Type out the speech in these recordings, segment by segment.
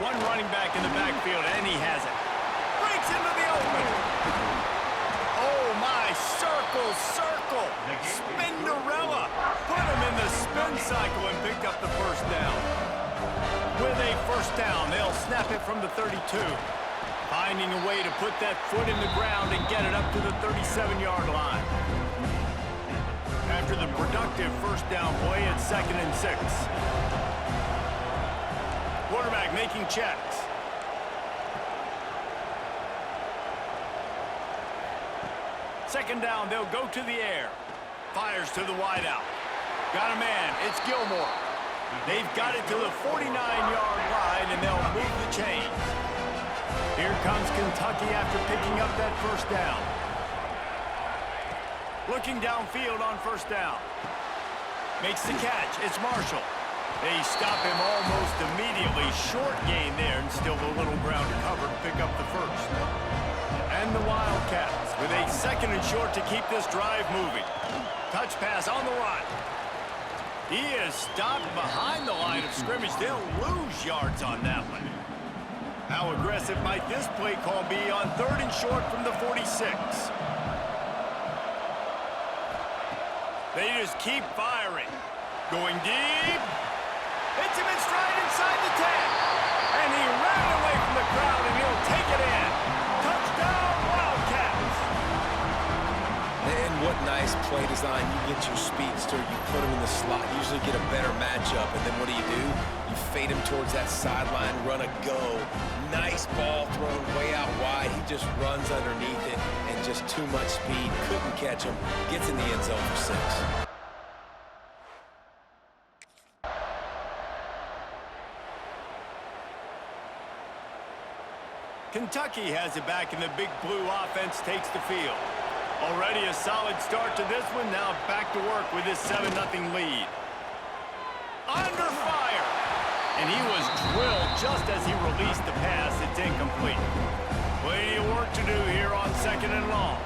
One running back in the backfield, and he has it. Breaks into the open. Oh, my. Circle, circle. Spinderella. Put him in the spin cycle and picked up the first down. With a first down, they'll snap it from the 32. Finding a way to put that foot in the ground and get it up to the 37-yard line. After the productive first down play, it's 2nd and 6. Quarterback making checks. Second down, they'll go to the air. Fires to the wideout. Got a man, it's Gilmore. They've got it to the 49-yard line, and they'll move the chains. Here comes Kentucky after picking up that first down. Looking downfield on first down. Makes the catch, it's Marshall. They stop him almost immediately. Short gain there, and still a little ground to cover to pick up the first. And the Wildcats with a 2nd and short to keep this drive moving. Touch pass on the run. He is stopped behind the line of scrimmage. They'll lose yards on that one. How aggressive might this play call be on 3rd and short from the 46? They just keep firing. Going deep. Hits him in stride inside the 10. And he ran away from the crowd, and he'll take it in. Touchdown, Wildcats. And what nice play design. You get your speedster, you put him in the slot, usually get a better matchup, and then what do? You fade him towards that sideline, run a go. Nice ball thrown way out wide. He just runs underneath it, and just too much speed. Couldn't catch him. Gets in the end zone for 6. Kentucky has it back, and the Big Blue offense takes the field. Already a solid start to this one. Now back to work with this 7-0 lead. Under fire. And he was drilled just as he released the pass. It's incomplete. Plenty of work to do here on 2nd and long.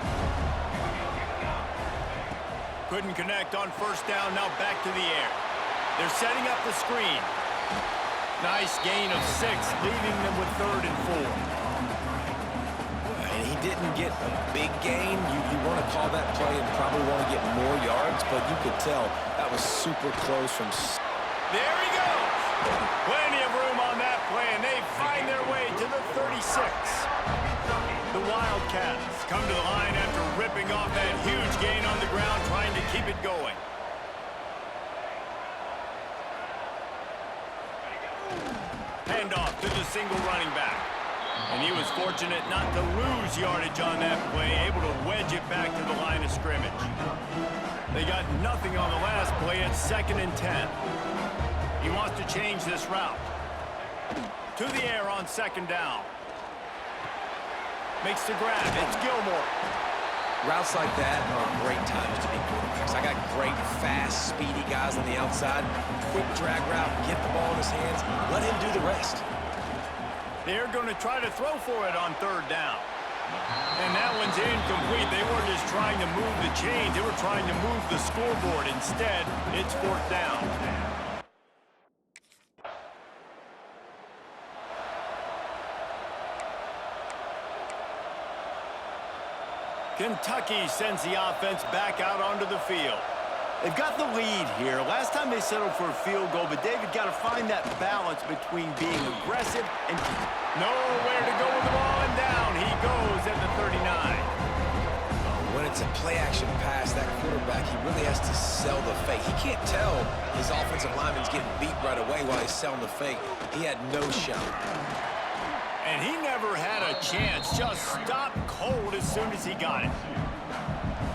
Couldn't connect on first down. Now back to the air. They're setting up the screen. Nice gain of 6, leaving them with 3rd and 4. He didn't get a big gain. You want to call that play and probably want to get more yards, but you could tell that was super close from... There he goes. Plenty of room on that play, and they find their way to the 36. The Wildcats come to the line after ripping off that huge gain on the ground, trying to keep it going. Handoff to the single running back. And he was fortunate not to lose yardage on that play, able to wedge it back to the line of scrimmage. They got nothing on the last play. It's 2nd and 10. He wants to change this route. To the air on 2nd down. Makes the grab. It's Gilmore. Routes like that are great times to be quarterbacks. I got great, fast, speedy guys on the outside. Quick drag route, get the ball in his hands, let him do the rest. They're going to try to throw for it on 3rd down. And that one's incomplete. They weren't just trying to move the chains. They were trying to move the scoreboard. Instead, it's 4th down. Kentucky sends the offense back out onto the field. They've got the lead here. Last time they settled for a field goal, but David got to find that balance between being aggressive and nowhere to go with the ball, and down he goes at the 39. When it's a play-action pass, that quarterback, he really has to sell the fake. He can't tell his offensive lineman's getting beat right away while he's selling the fake. He had no shot. And he never had a chance. Just stopped cold as soon as he got it.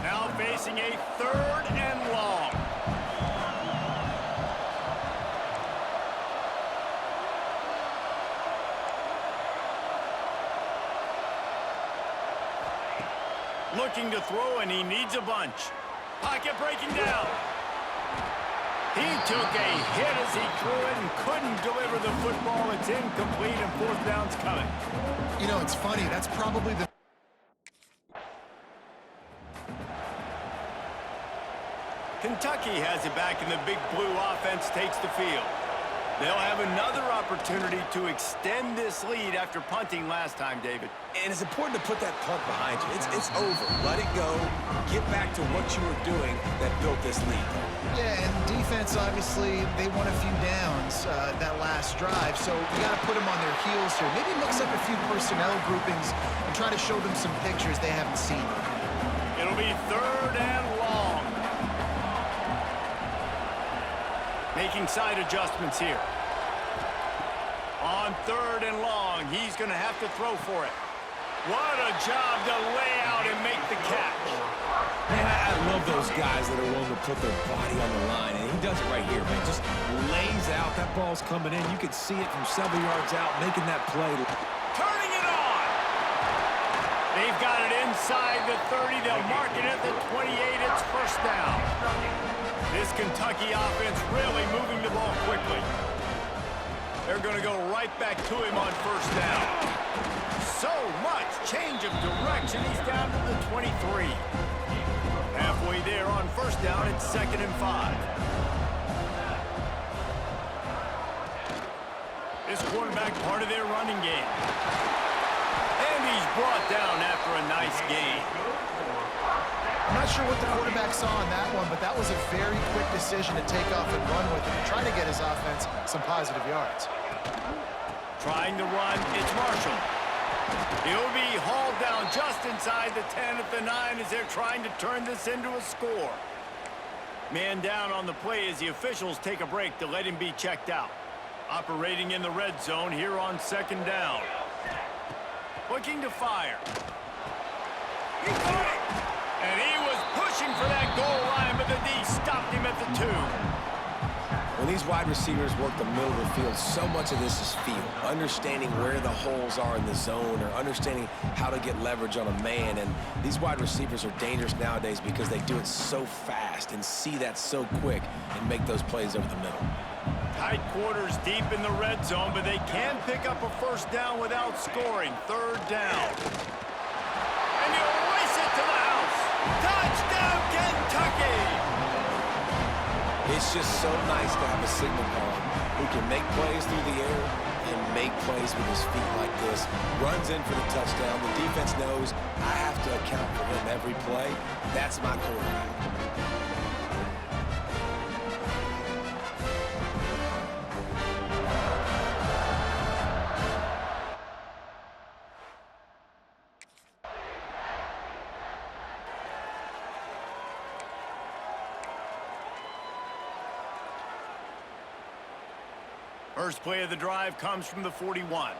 Now facing a 3rd and long. Looking to throw, and he needs a bunch. Pocket breaking down. He took a hit as he threw it and couldn't deliver the football. It's incomplete, and 4th down's coming. You know, it's funny. That's probably the... Kentucky has it back, and the Big Blue offense takes the field. They'll have another opportunity to extend this lead after punting last time, David. And it's important to put that punt behind you. It's over. Let it go. Get back to what you were doing that built this lead. Yeah, and defense, obviously, they won a few downs that last drive, so you got to put them on their heels here. Maybe mix up a few personnel groupings and try to show them some pictures they haven't seen. It'll be 3rd and long. Making side adjustments here. On 3rd and long, he's going to have to throw for it. What a job to lay out and make the catch. Man, I love those guys that are willing to put their body on the line, and he does it right here, man. Just lays out. That ball's coming in. You can see it from several yards out, making that play. Turning it on. They've got it inside the 30. They'll mark it at the 28. It's 1st down. This Kentucky offense really moving the ball quickly. They're going to go right back to him on 1st down. So much change of direction. He's down to the 23. Halfway there on 1st down. It's 2nd and 5. This quarterback part of their running game. And he's brought down after a nice gain. I'm not sure what the quarterback saw on that one, but that was a very quick decision to take off and run with it and try to get his offense some positive yards. Trying to run, it's Marshall. He'll be hauled down just inside the 10 at the 9 as they're trying to turn this into a score. Man down on the play as the officials take a break to let him be checked out. Operating in the red zone here on 2nd down. Looking to fire. He caught it! And he was pushing for that goal line, but the D stopped him at the 2. When these wide receivers work the middle of the field, so much of this is feel. Understanding where the holes are in the zone or understanding how to get leverage on a man. And these wide receivers are dangerous nowadays because they do it so fast and see that so quick and make those plays over the middle. Tight quarters deep in the red zone, but they can pick up a 1st down without scoring. 3rd down. And he'll race it to the house. Touchdown, Kentucky! It's just so nice to have a signal caller who can make plays through the air and make plays with his feet like this. Runs in for the touchdown. The defense knows I have to account for him every play. That's my quarterback. First play of the drive comes from the 41.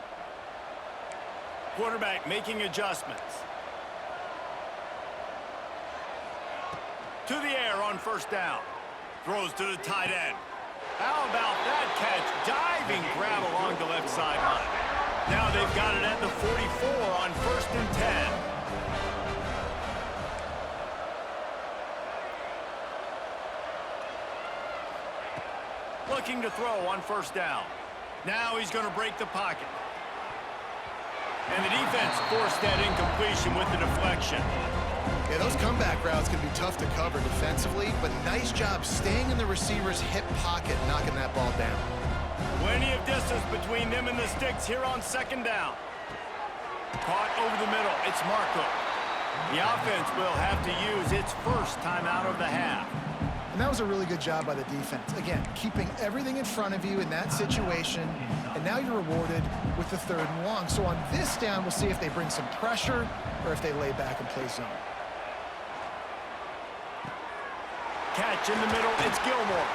Quarterback making adjustments. To the air on 1st down. Throws to the tight end. How about that catch? Diving grab along the left sideline. Now they've got it at the 44 on 1st and 10. Looking to throw on 1st down. Now he's going to break the pocket. And the defense forced that incompletion with the deflection. Yeah, those comeback routes can be tough to cover defensively, but nice job staying in the receiver's hip pocket, knocking that ball down. Plenty of distance between them and the sticks here on 2nd down. Caught over the middle. It's Marco. The offense will have to use its 1st timeout of the half. And that was a really good job by the defense. Again, keeping everything in front of you in that situation, and now you're rewarded with the 3rd and long. So on this down, we'll see if they bring some pressure or if they lay back and play zone. Catch in the middle, it's Gilmore.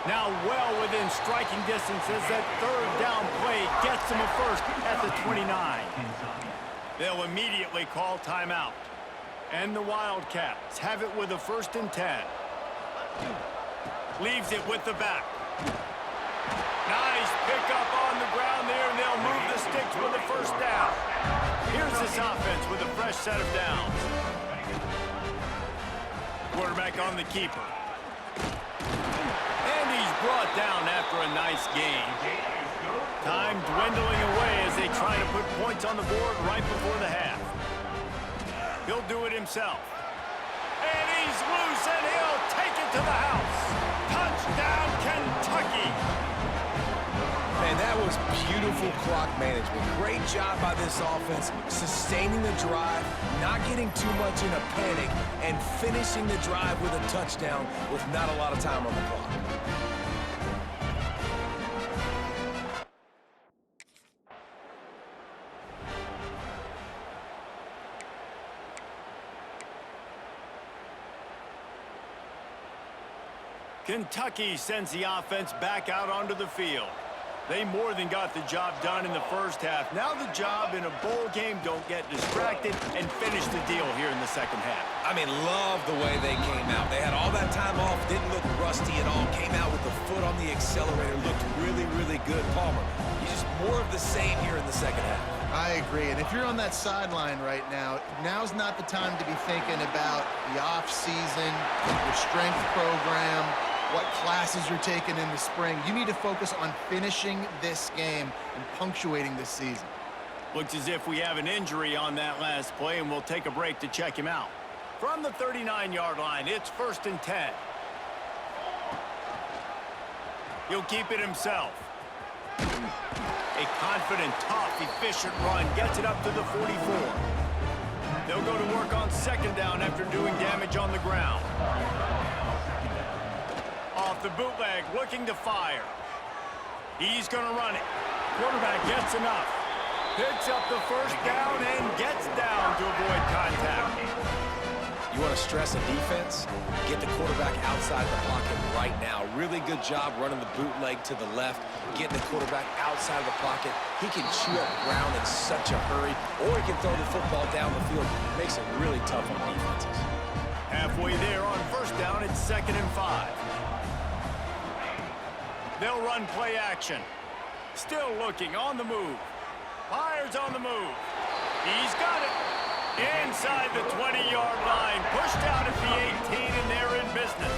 Now well within striking distance as that 3rd down play gets them a 1st at the 29. They'll immediately call timeout. And the Wildcats have it with a 1st and 10. Leaves it with the back. Nice pickup on the ground there, and they'll move the sticks with the 1st down. Here's this offense with a fresh set of downs. Quarterback on the keeper. And he's brought down after a nice gain. Time dwindling away as they try to put points on the board right before the half. He'll do it himself. And he's loose, and he'll take it to the house. Touchdown, Kentucky. was beautiful clock management. Great job by this offense, sustaining the drive, not getting too much in a panic, and finishing the drive with a touchdown with not a lot of time on the clock. Kentucky sends the offense back out onto the field. They more than got the job done in the first half. Now the job in a bowl game, don't get distracted, and finish the deal here in the second half. I mean, love the way they came out. They had all that time off, didn't look rusty at all, came out with the foot on the accelerator, looked really, really good. Palmer, he's just more of the same here in the second half. I agree, and if you're on that sideline right now, now's not the time to be thinking about the off-season, your strength program, what classes you're taking in the spring. You need to focus on finishing this game and punctuating this season. Looks as if we have an injury on that last play, and we'll take a break to check him out. From the 39-yard line, it's 1st and 10. He'll keep it himself. A confident, tough, efficient run gets it up to the 44. They'll go to work on 2nd down after doing damage on the ground. Off the bootleg, looking to fire. He's going to run it. Quarterback gets enough. Picks up the 1st down and gets down to avoid contact. You want to stress a defense? Get the quarterback outside the pocket right now. Really good job running the bootleg to the left, getting the quarterback outside of the pocket. He can chew up ground in such a hurry, or he can throw the football down the field. Makes it really tough on defenses. Halfway there on 1st down, it's 2nd and 5. They'll run play action. Still looking, on the move. Fires on the move. He's got it. Inside the 20-yard line. Pushed out at the 18, and they're in business.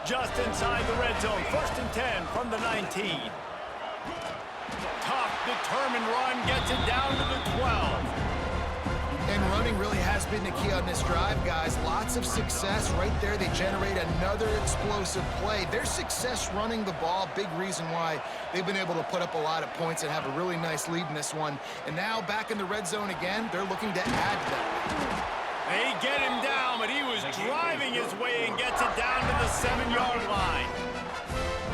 Just inside the red zone, 1st and 10 from the 19. Tough, determined run gets it down to the 12. And running really has been the key on this drive, guys. Lots of success right there. They generate another explosive play. Their success running the ball, big reason why they've been able to put up a lot of points and have a really nice lead in this one. And now back in the red zone again, they're looking to add to that. They get him down, but he was driving his way and gets it down to the 7-yard line.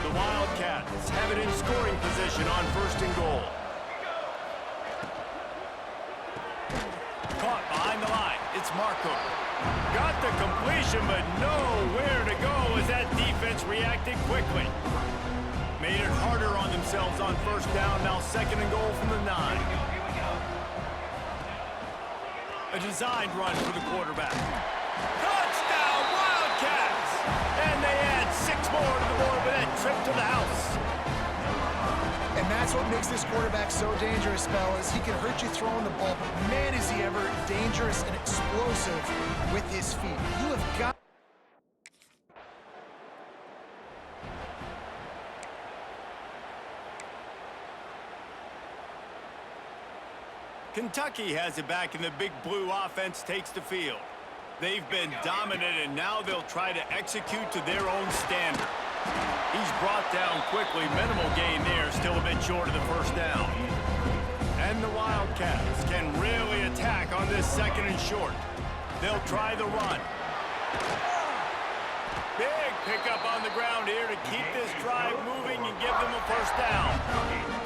The Wildcats have it in scoring position on 1st and goal. Caught behind the line. It's Marco. Got the completion, but nowhere to go as that defense reacted quickly. Made it harder on themselves on 1st down. Now 2nd and goal from the 9. A designed run for the quarterback. Touchdown, Wildcats! And they add 6 more to the board with that trip to the house. And that's what makes this quarterback so dangerous, fellas. He can hurt you throwing the ball, but man, is he ever dangerous and explosive with his feet. You have got... Kentucky has it back, and the big blue offense takes the field. They've been dominant, and now they'll try to execute to their own standard. He's brought down quickly. Minimal gain there, still a bit short of the 1st down. And the Wildcats can really attack on this 2nd and short. They'll try the run. Big pickup on the ground here to keep this drive moving and give them a 1st down.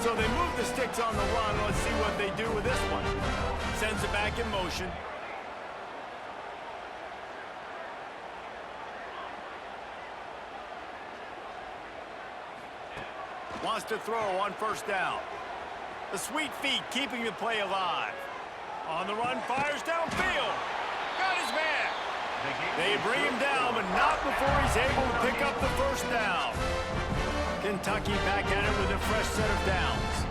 So they move the sticks on the run. Let's see what they do with this one. Sends it back in motion. Wants to throw on 1st down. The sweet feet keeping the play alive. On the run, fires downfield. Got his man. They bring him down, but not before he's able to pick up the 1st down. Kentucky back at it with a fresh set of downs.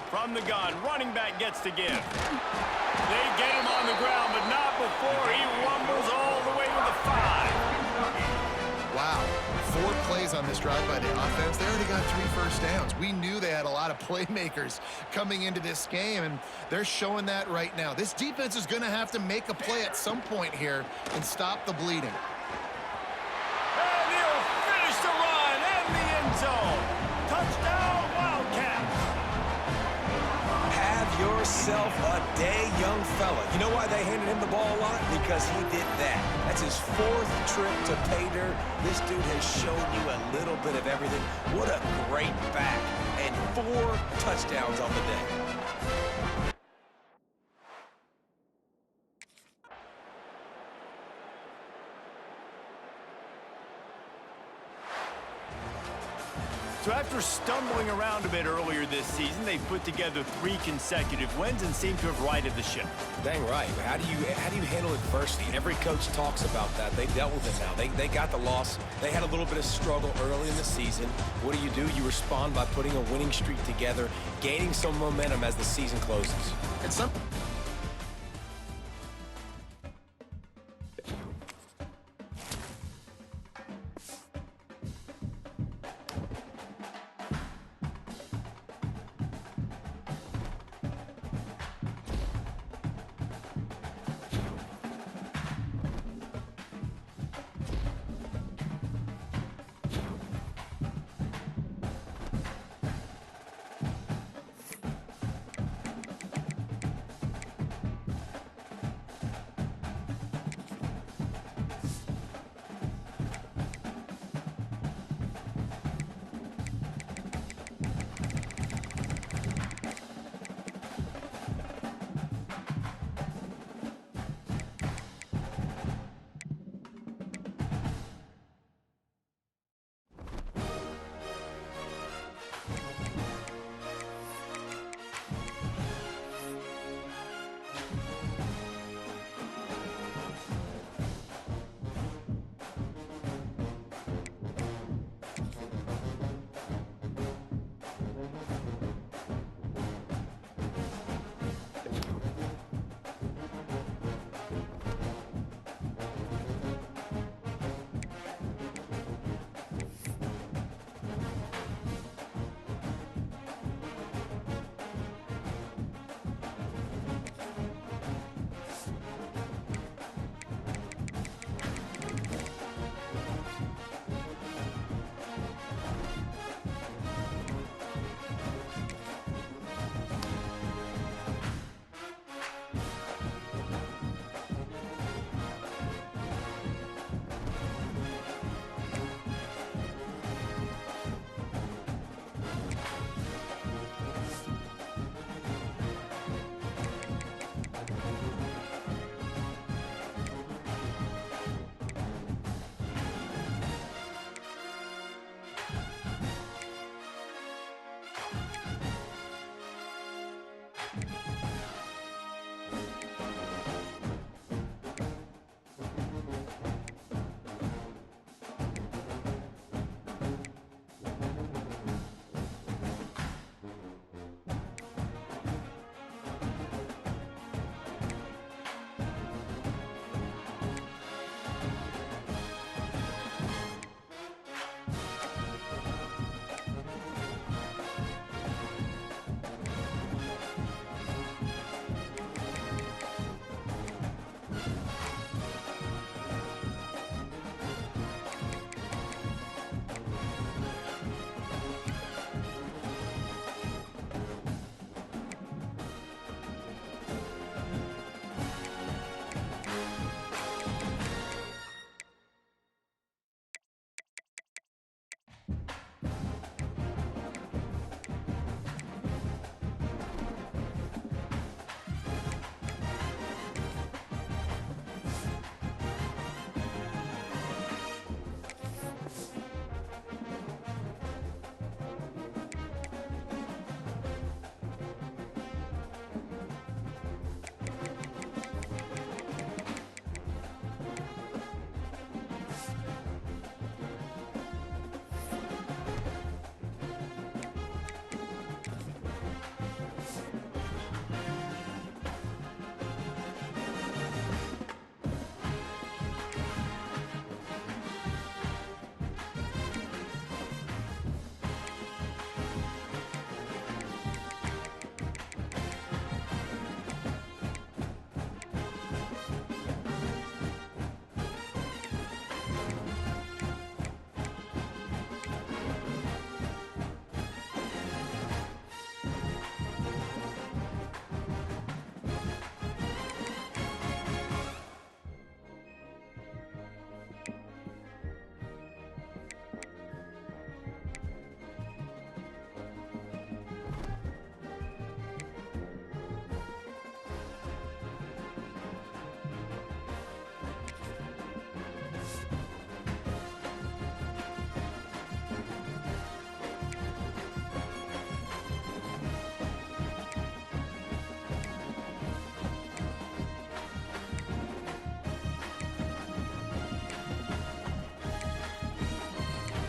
From from the gun. Running back gets the give. They get him on the ground, but not before he rumbles all the way to the 5. Wow, 4 plays on this drive by the offense. They already got 3 first downs. We knew they had a lot of playmakers coming into this game, and they're showing that right now. This defense is going to have to make a play at some point here and stop the bleeding. And he'll finish the run and the end zone. Touchdown, Wildcats. Have yourself a day, young fella. You know why they handed him the ball a lot? Because he did that. That's his 4th trip to pay dirt. This dude has shown you a little bit of everything. What a great back. And 4 touchdowns on the day. So after stumbling around a bit earlier this season, they've put together 3 consecutive wins and seem to have righted the ship. Dang right. How do you handle adversity? Every coach talks about that. They dealt with it now. They got the loss. They had a little bit of struggle early in the season. What do? You respond by putting a winning streak together, gaining some momentum as the season closes. And some